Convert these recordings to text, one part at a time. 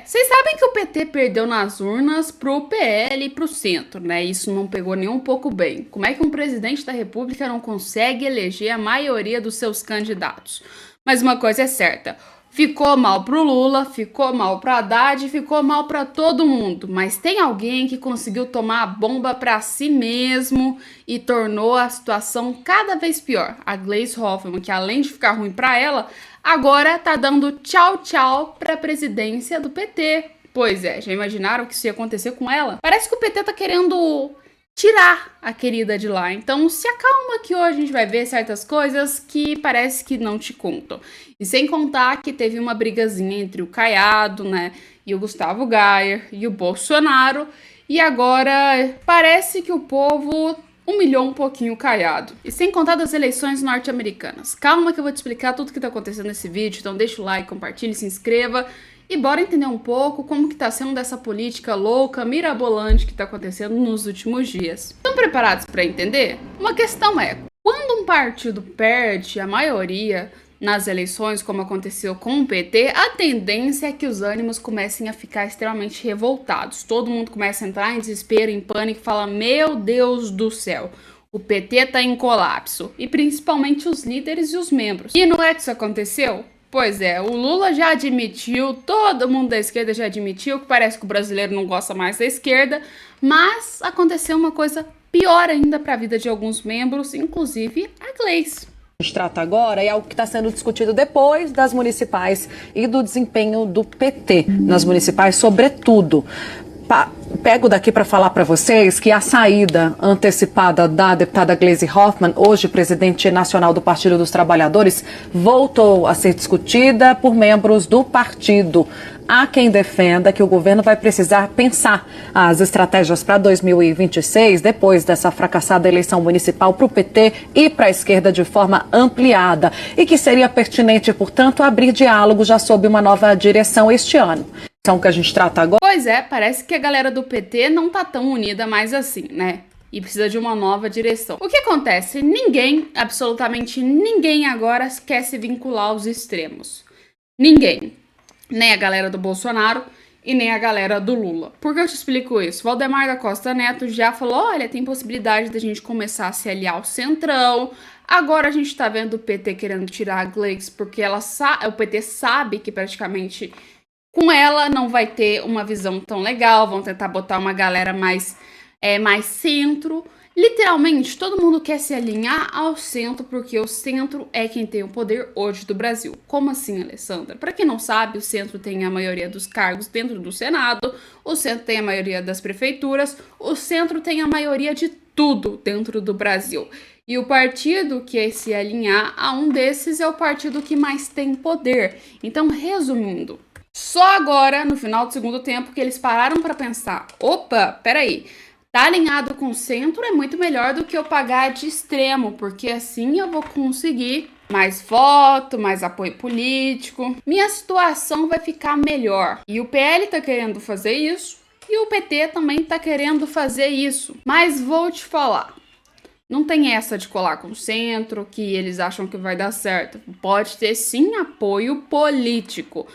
Vocês sabem que o PT perdeu nas urnas pro PL e pro centro, né? Isso não pegou nem um pouco bem. Como é que um presidente da República não consegue eleger a maioria dos seus candidatos? Mas uma coisa é certa, ficou mal pro Lula, ficou mal pro Haddad, ficou mal pra todo mundo. Mas tem alguém que conseguiu tomar a bomba pra si mesmo e tornou a situação cada vez pior. A Gleisi Hoffmann, que além de ficar ruim pra ela, agora tá dando tchau tchau pra presidência do PT. Pois é, já imaginaram que isso ia acontecer com ela? Parece que o PT tá querendo tirar a querida de lá. Então se acalma que hoje a gente vai ver certas coisas que parece que não te contam. E sem contar que teve uma brigazinha entre o Caiado, né, e o Gustavo Gayer e o Bolsonaro. E agora parece que o povo humilhou um pouquinho o Caiado. E sem contar das eleições norte-americanas. Calma que eu vou te explicar tudo que tá acontecendo nesse vídeo, então deixa o like, compartilhe, se inscreva. E bora entender um pouco como que tá sendo dessa política louca, mirabolante que tá acontecendo nos últimos dias. Estão preparados para entender? Uma questão é, quando um partido perde a maioria nas eleições, como aconteceu com o PT, a tendência é que os ânimos comecem a ficar extremamente revoltados. Todo mundo começa a entrar em desespero, em pânico, e fala, meu Deus do céu, o PT tá em colapso. E principalmente os líderes e os membros. E não é que isso aconteceu? Pois é, o Lula já admitiu, todo mundo da esquerda já admitiu, que parece que o brasileiro não gosta mais da esquerda, mas aconteceu uma coisa pior ainda para a vida de alguns membros, inclusive a Gleisi. A gente trata agora é algo que está sendo discutido depois das municipais e do desempenho do PT nas municipais, sobretudo. Pego daqui para falar para vocês que a saída antecipada da deputada Gleisi Hoffmann, hoje presidente nacional do Partido dos Trabalhadores, voltou a ser discutida por membros do partido. Há quem defenda que o governo vai precisar pensar as estratégias para 2026, depois dessa fracassada eleição municipal para o PT e para a esquerda de forma ampliada, e que seria pertinente, portanto, abrir diálogo já sob uma nova direção este ano. Que a gente trata agora. Pois é, parece que a galera do PT não tá tão unida mais assim, né? E precisa de uma nova direção. O que acontece? Ninguém, absolutamente ninguém agora quer se vincular aos extremos. Ninguém. Nem a galera do Bolsonaro e nem a galera do Lula. Por que eu te explico isso? Valdemar da Costa Neto já falou, olha, tem possibilidade da gente começar a se aliar ao Centrão. Agora a gente tá vendo o PT querendo tirar a Gleisi porque o PT sabe que praticamente com ela não vai ter uma visão tão legal, vão tentar botar uma galera mais centro. Literalmente, todo mundo quer se alinhar ao centro, porque o centro é quem tem o poder hoje do Brasil. Como assim, Alessandra? Para quem não sabe, o centro tem a maioria dos cargos dentro do Senado, o centro tem a maioria das prefeituras, o centro tem a maioria de tudo dentro do Brasil. E o partido que é se alinhar a um desses é o partido que mais tem poder. Então, resumindo, só agora, no final do segundo tempo, que eles pararam para pensar, opa, peraí, tá alinhado com o centro é muito melhor do que eu pagar de extremo, porque assim eu vou conseguir mais voto, mais apoio político, minha situação vai ficar melhor. E o PL tá querendo fazer isso, e o PT também tá querendo fazer isso. Mas vou te falar, não tem essa de colar com o centro, que eles acham que vai dar certo. Pode ter sim apoio político.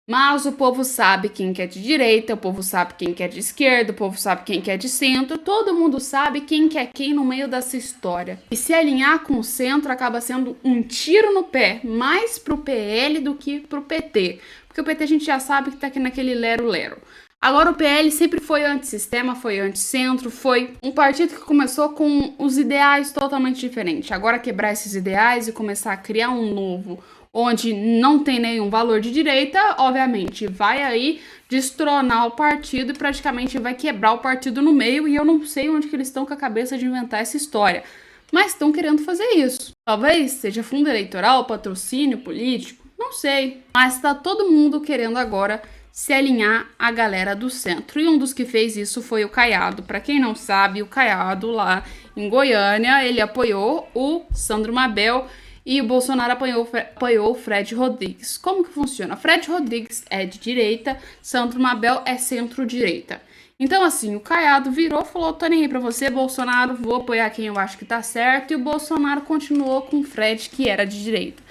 Mas o povo sabe quem quer de direita, o povo sabe quem quer de esquerda, o povo sabe quem quer de centro, todo mundo sabe quem quer quem no meio dessa história. E se alinhar com o centro acaba sendo um tiro no pé, mais pro PL do que pro PT. Porque o PT a gente já sabe que tá aqui naquele lero-lero. Agora o PL sempre foi antissistema, foi anticentro, foi um partido que começou com os ideais totalmente diferentes. Agora quebrar esses ideais e começar a criar um novo, onde não tem nenhum valor de direita, obviamente vai aí destronar o partido e praticamente vai quebrar o partido no meio, e eu não sei onde que eles estão com a cabeça de inventar essa história, mas estão querendo fazer isso. Talvez seja fundo eleitoral, patrocínio político, não sei, mas tá todo mundo querendo agora se alinhar à galera do centro, e um dos que fez isso foi o Caiado. Para quem não sabe, o Caiado lá em Goiânia, ele apoiou o Sandro Mabel, e o Bolsonaro apoiou o Fred Rodrigues. Como que funciona? Fred Rodrigues é de direita, Sandro Mabel é centro-direita. Então, assim, o Caiado virou e falou, tô nem aí pra você, Bolsonaro, vou apoiar quem eu acho que tá certo, e o Bolsonaro continuou com o Fred, que era de direita.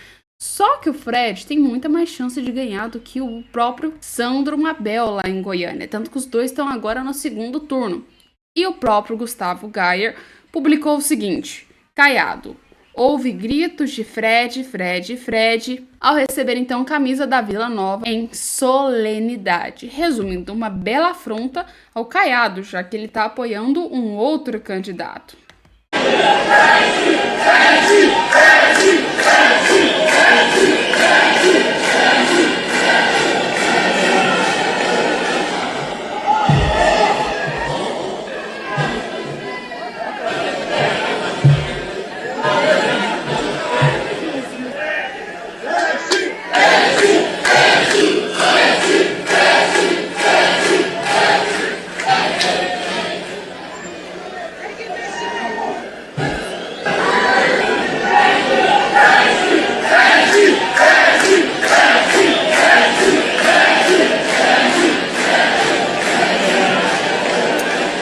Só que o Fred tem muita mais chance de ganhar do que o próprio Sandro Mabel lá em Goiânia. Tanto que os dois estão agora no segundo turno. E o próprio Gustavo Gayer publicou o seguinte: Caiado. Houve gritos de Fred, Fred, Fred, ao receber então camisa da Vila Nova em solenidade. Resumindo, uma bela afronta ao Caiado, já que ele está apoiando um outro candidato.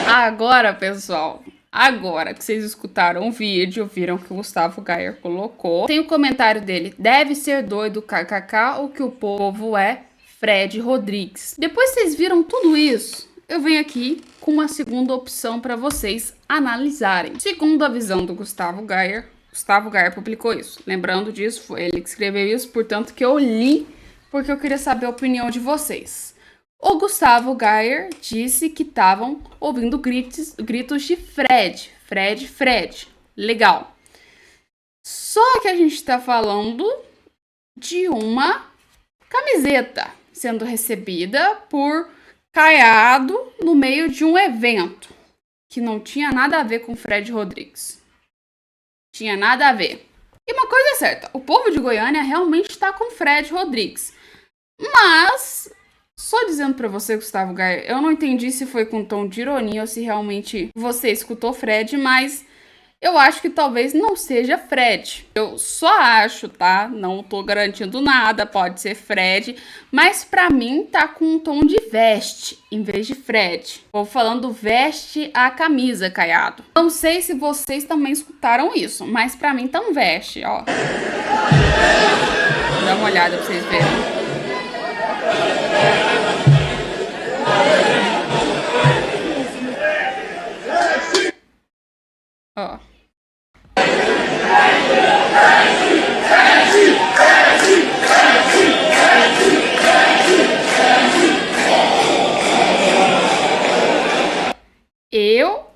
Agora, pessoal, agora que vocês escutaram o vídeo, viram que o Gustavo Gayer colocou, tem o comentário dele: deve ser doido, kkk, o que o povo é Fred Rodrigues. Depois que vocês viram tudo isso, eu venho aqui com uma segunda opção para vocês analisarem. Segundo a visão do Gustavo Gayer publicou isso. Lembrando disso, foi ele que escreveu isso, portanto que eu li, porque eu queria saber a opinião de vocês. O Gustavo Gayer disse que estavam ouvindo gritos de Fred, Fred, Fred. Legal. Só que a gente está falando de uma camiseta sendo recebida por Caiado no meio de um evento que não tinha nada a ver com Fred Rodrigues. Tinha nada a ver. E uma coisa é certa, o povo de Goiânia realmente está com Fred Rodrigues. Mas, só dizendo pra você, Gustavo Gayer, eu não entendi se foi com tom de ironia ou se realmente você escutou Fred, mas eu acho que talvez não seja Fred. Eu só acho, tá? Não tô garantindo nada, pode ser Fred, mas pra mim tá com um tom de veste em vez de Fred. Vou falando veste a camisa, Caiado. Não sei se vocês também escutaram isso, mas pra mim tá um veste, ó. Dá uma olhada pra vocês verem. Ó. Eu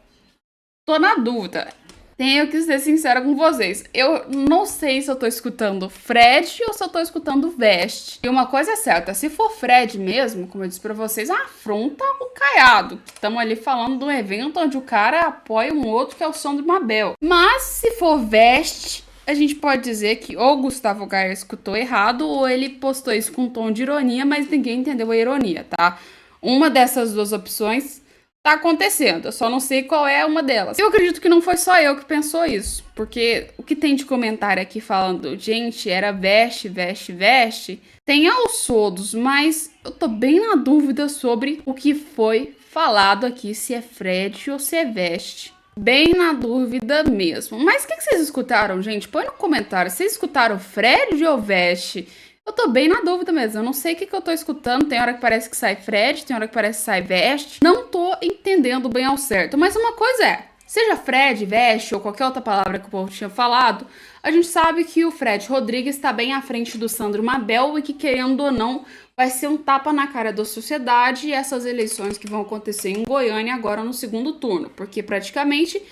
tô na dúvida. Tenho que ser sincera com vocês. Eu não sei se eu tô escutando Fred ou se eu tô escutando Veste. E uma coisa é certa, se for Fred mesmo, como eu disse pra vocês, afronta o Caiado. Estamos ali falando de um evento onde o cara apoia um outro que é o Sandro Mabel. Mas se for Veste, a gente pode dizer que ou o Gustavo Gayer escutou errado ou ele postou isso com um tom de ironia, mas ninguém entendeu a ironia, tá? Uma dessas duas opções tá acontecendo, eu só não sei qual é uma delas. Eu acredito que não foi só eu que pensou isso, porque o que tem de comentário aqui falando, gente, era veste, veste, veste, tem aos soldos, mas eu tô bem na dúvida sobre o que foi falado aqui, se é Fred ou se é veste. Bem na dúvida mesmo. Mas o que vocês escutaram, gente? Põe no comentário, vocês escutaram Fred ou veste? Eu tô bem na dúvida mesmo, eu não sei o que eu tô escutando, tem hora que parece que sai Fred, tem hora que parece que sai Veste, não tô entendendo bem ao certo, mas uma coisa é, seja Fred, Veste ou qualquer outra palavra que o povo tinha falado, a gente sabe que o Fred Rodrigues está bem à frente do Sandro Mabel e que, querendo ou não, vai ser um tapa na cara da sociedade e essas eleições que vão acontecer em Goiânia agora no segundo turno, porque provavelmente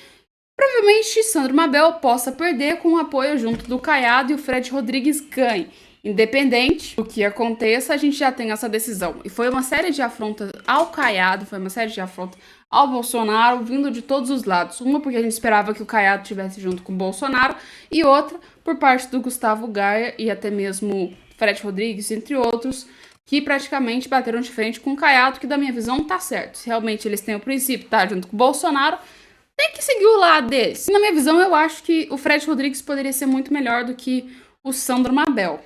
Sandro Mabel possa perder com o apoio junto do Caiado e o Fred Rodrigues ganhe. Independente do que aconteça, a gente já tem essa decisão. E foi uma série de afrontas ao Caiado, foi uma série de afrontas ao Bolsonaro, vindo de todos os lados. Uma porque a gente esperava que o Caiado estivesse junto com o Bolsonaro, e outra por parte do Gustavo Gayer e até mesmo Fred Rodrigues, entre outros, que praticamente bateram de frente com o Caiado, que da minha visão tá certo. Se realmente eles têm o princípio de estar junto com o Bolsonaro, tem que seguir o lado deles. Na minha visão, eu acho que o Fred Rodrigues poderia ser muito melhor do que o Sandro Mabel.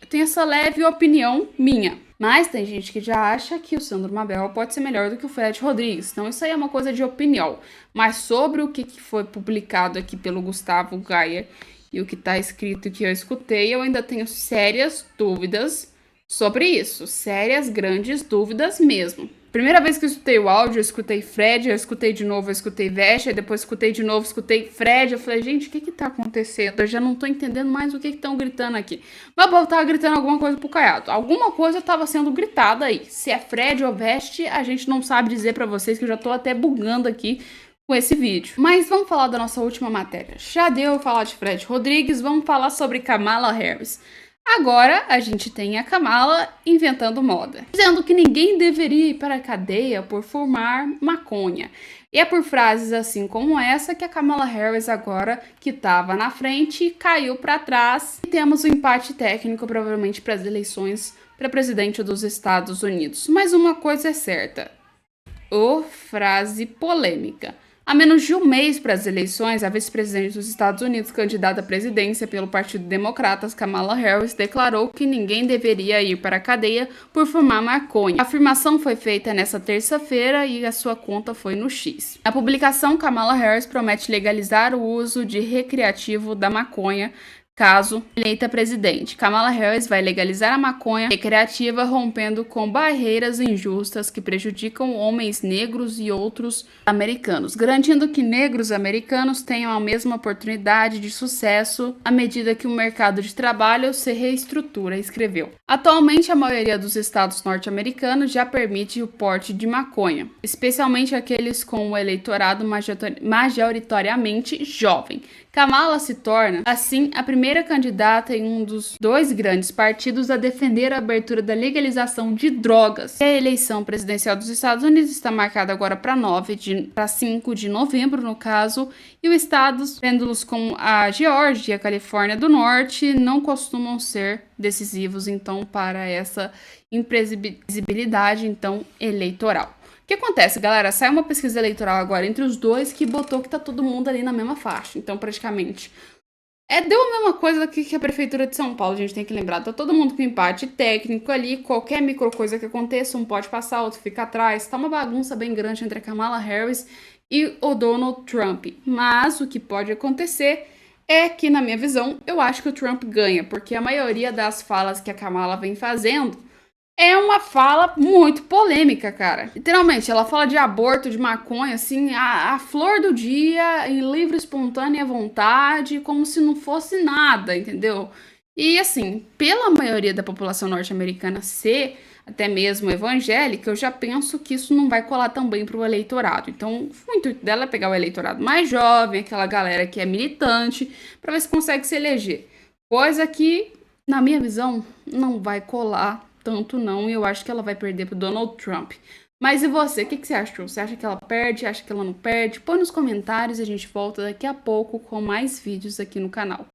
Eu tenho essa leve opinião minha. Mas tem gente que já acha que o Sandro Mabel pode ser melhor do que o Fred Rodrigues. Então isso aí é uma coisa de opinião. Mas sobre o que foi publicado aqui pelo Gustavo Gayer e o que tá escrito e que eu escutei, eu ainda tenho sérias dúvidas sobre isso. Sérias, grandes dúvidas mesmo. Primeira vez que eu escutei o áudio, eu escutei Fred, eu escutei de novo, eu escutei Vestia, depois escutei de novo, escutei Fred. Eu falei, gente, o que que tá acontecendo? Eu já não tô entendendo mais o que que estão gritando aqui. Mas o povo tava gritando alguma coisa pro Caiado. Alguma coisa tava sendo gritada aí. Se é Fred ou Vestia, a gente não sabe dizer pra vocês, que eu já tô até bugando aqui com esse vídeo. Mas vamos falar da nossa última matéria. Já deu falar de Fred Rodrigues, vamos falar sobre Kamala Harris. Agora a gente tem a Kamala inventando moda, dizendo que ninguém deveria ir para a cadeia por fumar maconha. E é por frases assim como essa que a Kamala Harris agora, que estava na frente, caiu para trás. E temos um empate técnico provavelmente para as eleições para presidente dos Estados Unidos. Mas uma coisa é certa, frase polêmica. A menos de um mês para as eleições, a vice-presidente dos Estados Unidos, candidata à presidência pelo Partido Democratas, Kamala Harris, declarou que ninguém deveria ir para a cadeia por fumar maconha. A afirmação foi feita nesta terça-feira e a sua conta foi no X. Na publicação, Kamala Harris promete legalizar o uso de recreativo da maconha caso eleita presidente. Kamala Harris vai legalizar a maconha recreativa, rompendo com barreiras injustas que prejudicam homens negros e outros americanos, garantindo que negros americanos tenham a mesma oportunidade de sucesso à medida que o mercado de trabalho se reestrutura, escreveu. Atualmente, a maioria dos estados norte-americanos já permite o porte de maconha, especialmente aqueles com o eleitorado majoritariamente jovem. Kamala se torna, assim, a primeira candidata em um dos dois grandes partidos a defender a abertura da legalização de drogas. A eleição presidencial dos Estados Unidos está marcada agora para 5 de novembro, no caso, e os estados, vendo-los como a Geórgia e a Califórnia do Norte, não costumam ser decisivos, então, para essa imprevisibilidade, então, eleitoral. O que acontece, galera? Sai uma pesquisa eleitoral agora entre os dois que botou que tá todo mundo ali na mesma faixa. Então, praticamente, deu a mesma coisa que a Prefeitura de São Paulo, a gente tem que lembrar. Tá todo mundo com empate técnico ali, qualquer micro coisa que aconteça, um pode passar, outro fica atrás. Tá uma bagunça bem grande entre a Kamala Harris e o Donald Trump. Mas o que pode acontecer é que, na minha visão, eu acho que o Trump ganha, porque a maioria das falas que a Kamala vem fazendo é uma fala muito polêmica, cara. Literalmente, ela fala de aborto, de maconha, assim, a flor do dia, em livre, espontânea vontade, como se não fosse nada, entendeu? E, assim, pela maioria da população norte-americana ser até mesmo evangélica, eu já penso que isso não vai colar tão bem pro eleitorado. Então, o intuito dela é pegar o eleitorado mais jovem, aquela galera que é militante, pra ver se consegue se eleger. Coisa que, na minha visão, não vai colar tanto não, e eu acho que ela vai perder pro Donald Trump. Mas e você? O que você achou? Você acha que ela perde? Acha que ela não perde? Põe nos comentários e a gente volta daqui a pouco com mais vídeos aqui no canal.